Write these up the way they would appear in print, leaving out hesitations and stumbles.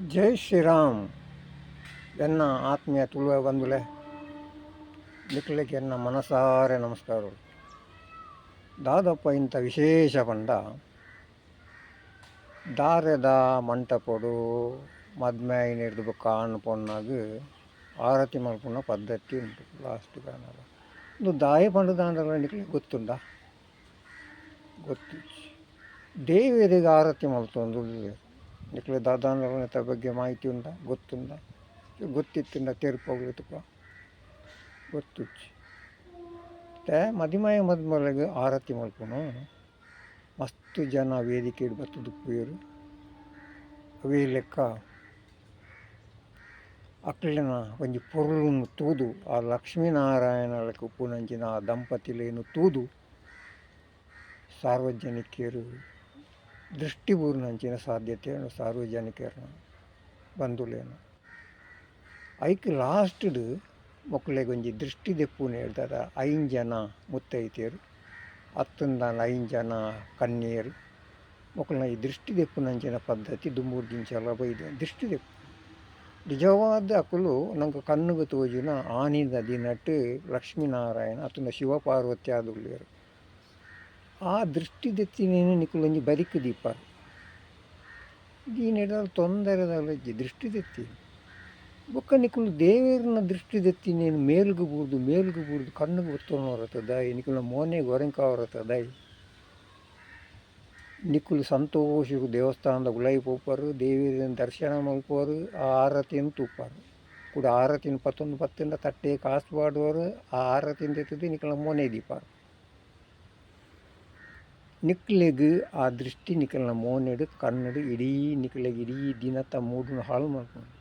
ಜೈ ಶ್ರೀರಾಮ್ ಎನ್ನ ಆತ್ಮೀಯ ತುಳುವ ಬಂಧುಲೆ ನಿಕ್ಲಿಕ್ಕೆ ಎನ್ನ ಮನಸಾರೆ ನಮಸ್ಕಾರಗಳು. ದಾದಪ್ಪ ಇಂಥ ವಿಶೇಷ ಪಂಡ ದಾರೆದ ಮಂಟಪಡು ಮದ್ಮೆ ಹಿಡಿದು ಕಾಣು ಪೊನ್ನಾಗ ಆರತಿ ಮಲ್ಪುನ ಪದ್ಧತಿ ಉಂಟು. ಲಾಸ್ಟ್ ಕಾಣಲ್ಲ ಒಂದು ದಾಯ ಪಂಡದಾಂಡಲ್ಲ ನಿಕ್ಲಿಗೆ ಗೊತ್ತುಂಡ ಗೊತ್ತು. ದೇವರಿಗೆ ಆರತಿ ಮಲ್ತೊಂದು ನಿಕ್ಲೆ ದಾದಾಂಡಲ ಬಗ್ಗೆ ಮಾಹಿತಿ ಉಂಡ ಗೊತ್ತುಂಡ ಗೊತ್ತಿತ್ತುಂಡ ತೆರುಪೋಗ್ಲಿ ತುಪ್ಪ ಗೊತ್ತುಚ್ಚಿ ಮದಿಮಯ ಮದ್ಮಲೆಗೆ ಆರತಿ ಮಲ್ಪುನು ಮಸ್ತ್ ಜನ ವೇದಿಕೆ ಬತ್ತು ದುಪ್ಪುಯರು ಅವೇ ಲೆಕ್ಕ ಅಕ್ಲಿನ ಒಂಜಿ ಪೊರುಳನ್ನು ತೂದು ಆ ಲಕ್ಷ್ಮೀನಾರಾಯಣಕ್ಕೆ ಉಪ್ಪುನಂಚಿನ ಆ ದಂಪತಿಲೇನು ತೂದು ಸಾರ್ವಜನಿಕರು ದೃಷ್ಟಿಪೂರ್ಣಂಚಿನ ಸಾಧ್ಯತೆ ಸಾರ್ವಜನಿಕರನ್ನ ಬಂಧುಲೇನು ಐಕ್ ಲಾಸ್ಟ್ಡ್ ಮಕ್ಕಳಿಗೆ ಒಂಜಿ ದೃಷ್ಟಿ ದೆಪ್ಪುನ ಹೇಳ್ತಾರ. 5 ಜನ ಮುತ್ತೈತೇರು 10 ಜನ ಕನ್ಯೆಯರು ಮಕ್ಕಳನ್ನ ಈ ದೃಷ್ಟಿ ದೆಪ್ಪುನಂಚಿನ ಪದ್ಧತಿ ದುಂಬೂರು ದಿಂಚಲ ಬೈದೆ. ದೃಷ್ಟಿ ದೆಪ್ಪು ನಿಜವಾದ ಅಕುಲು ನಂಗೆ ಕಣ್ಣುಗೆ ತೋಜಿನ ಆನಿದ ದಿನಟ್ಟು ಲಕ್ಷ್ಮೀನಾರಾಯಣ ಅತನ ಶಿವಪಾರ್ವತಿ ಆದುಳ್ಳೇರು ಆ ದೃಷ್ಟಿ ದೆತ್ತಿನೇನು ನಿಕ್ಕುಲೊಂಜಿ ಬರಿಕು ದೀಪಾರು ದೀನೆಡ ತೊಂದರೆದಲ್ಲಜ್ಜಿ ದೃಷ್ಟಿ ದೆತ್ತಿ ಬೊಕ್ಕ ನಿಕ್ಕುಲು ದೇವೇರನ ದೃಷ್ಟಿ ದೆತ್ತಿನೇನು ಮೇಲ್ಗು ಬೂರ್ದು ಕಣ್ಣುಗೆ ಒತ್ತೋನು ಹೊರತದಾಯಿ ನಿಕ್ಕುಲ ಮೋನೆ ಗೊರೆಂಕಾವರತದಾಯಿ ನಿಕ್ಕುಲು ಸಂತೋಷರು ದೇವಸ್ಥಾನದ ಉಳೈ ಪೋಪಾರು ದೇವಿನ ದರ್ಶನ ಮಲ್ಪೋರು ಆ ಆರತಿಯನ್ನು ತೂಪಾರು ಕೂಡ ಆರತಿನ 10 ತಟ್ಟೆ ಕಾಸು ಪಾಡುವರು ಆ ಆರತಿಯಿಂದ ಎತ್ತದೆ ನಿಕ್ಕಲ ಮೋನೆ ದೀಪಾರು ನಿಕ್ಲೆಗ್ ಆ ದೃಷ್ಟಿ ನಿಕ್ಕಲ್ನ ಮೋನೆಡು ಕಣ್ಣಡು ಇಡೀ ನಿಕ್ಲೆಗ್ ಇಡೀ ದಿನತ್ತ ಮೂಡನ್ನು ಹಾಳು ಮಾಡ್ಕೊಂಡು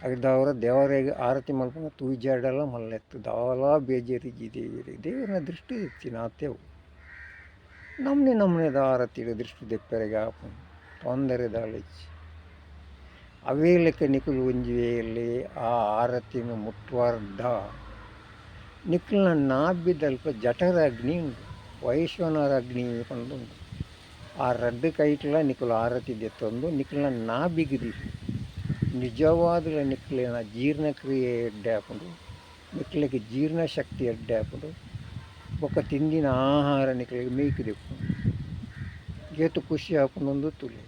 ಅಗದವರ ದೇವರಿಗೆ ಆರತಿ ಮಲ್ಪನ ತೂಜಾಡಲ್ಲ ಮಲ್ಲೆತ್ತು ದಾಲ ಬೇಜಾರಿಜಿ ದೇವರನ್ನ ದೃಷ್ಟಿ ತೆತ್ತಿನ ಅತ್ತೆವು ನಮ್ಮನೆದ ಆರತಿಗೆ ದೃಷ್ಟಿ ತೆಪ್ಪರೆಗೆ ಆಪು ತೊಂದರೆ ದಾಳಿಚ್ಚಿ ಅವೇ ಲೆಕ್ಕ ನಿಕ್ಕಲು ಒಂಜಿವೆಯಲ್ಲಿ ಆ ಆರತಿನ ಮುಟ್ವಾರ್ದ ನಿಕ್ಕಲ್ನ ನಾಬಿದಲ್ಪ ಜಠರ ಅಗ್ನಿ ಉಂಟು ವೈಶ್ವನರ ಅಗ್ನಿ ಪಂಡುಂಟು ಆ ರಡ್ಡು ಕೈಟ್ಲ ನಿಕ್ಕಲು ಆರತಿ ದೆತ್ತೊಂದು ನಿಕ್ಕಲ್ನ ನಾಬಿಗಿದಿ ನಿಜವಾದ ನಿಕ್ಕಲಿನ ಜೀರ್ಣಕ್ರಿಯೆ ಎಡ್ಡೆ ಹಾಕೊಂಡು ನಿಕ್ಕಲಿಗೆ ಜೀರ್ಣಶಕ್ತಿ ಎಡ್ಡೆ ಹಾಕೊಂಡು ಬೊಕ್ಕ ತಿಂದಿನ ಆಹಾರ ನಿಕ್ಕಲಿಗೆ ಮೇಯ್ಕು ದೆಪ್ಪುಂಡು ಗೇತು ಖುಷಿ ಹಾಕೊಂಡೊಂದು ತುಳಿ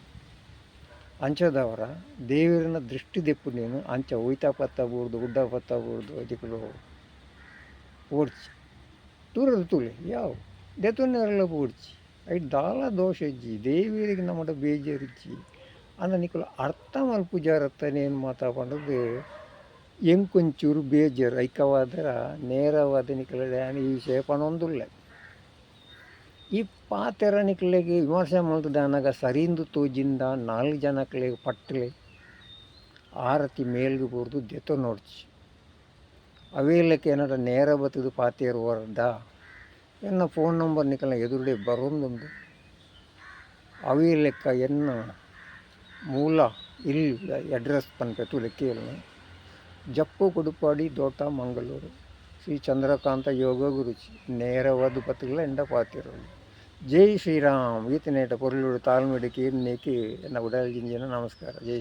ಅಂಚದವರ ದೇವರನ್ನ ದೃಷ್ಟಿ ದೆಪ್ಪು ನೀನು ಅಂಚ ಒಯ್ತಾ ಪತ್ತ ಬೂರ್ದು ಗುಡ್ಡ ಪತ್ತ ಬೂರ್ದು ಅದಕ್ಕಲು ಓಡ್ಚಿ ದೂರದ ತುಳಿ ಯಾವ ದೆತ್ತೊನ್ನೆಲ್ಲ ಓಡ್ಚಿ ಐಟ್ ದಾಲ ದೋಷ ಇಜ್ಜಿ ದೇವಿಯರಿಗೆ ನಮ್ಮಡ ಬೇಜಾರಿಜ್ಜಿ ಅಂದ ನಿಕ್ಕಲು ಅರ್ಥ ಮಲ್ಪುಜಾರತ್ತನೇನು ಮಾತಾಡೋದು ಎಂಕೊಂಚೂರು ಬೇಜಾರು ಐಕ್ಯವಾದರ ನೇರವಾದ ನಿಕ್ಕಲ ಈ ವಿಷಯ ಪಣೊಂದುಲ್ಲ ಈ ಪಾತೆರ ನಿಕ್ಕಲಿಗೆ ವಿಮರ್ಶೆ ಮಲ್ತದಾನಾಗ ಸರಿಂದು ತೋಜಿಂದ 4 ಜನಕ್ಕೆ ಪಟ್ಟಲೆ ಆರತಿ ಮೇಲ್ಗೆ ಬೂರ್ದು ದೆತ್ತೋ ನೋಡ್ಚಿ ಅವೇಲಕ್ಕೆ ಏನಾರ ನೇರ ಬತ್ತದು ಪಾತೆರು ಹೊರದ ಎನ್ನ ಫೋನ್ ನಂಬರ್ ನಿಕ್ಕಲ ಎದುರುಡೆ ಬರೋದೊಂದು ಅವೇ ಲೆಕ್ಕ ಎನ್ನ ಮೂಲ ಇಲ್ಲಿ ಅಡ್ರೆಸ್ ಪನ್ಪೆತ್ತು ಲೆಕ್ಕಿಯಲ್ಲ ಜಪ್ಪು ಕುಡುಪಾಡಿ ದೋಟ ಮಂಗಳೂರು ಶ್ರೀ ಚಂದ್ರಕಾಂತ ಯೋಗ ಗುರುಚಿ ನೇರವಾದ ಪತ್ತುಗಳ ಎಂಡ ಪಾತಿರೋದು. ಜೈ ಶ್ರೀರಾಮ್ ಈತನೇಟ ಪೊರ್ಲುಡು ತಾಳ್ಮೆಡು ಕೀರ್ನೇಕಿ ಎನ್ನ ಉಡಾಲ್ ಜಿಂಜಿನ ನಮಸ್ಕಾರ. ಜೈ ಶ್ರೀ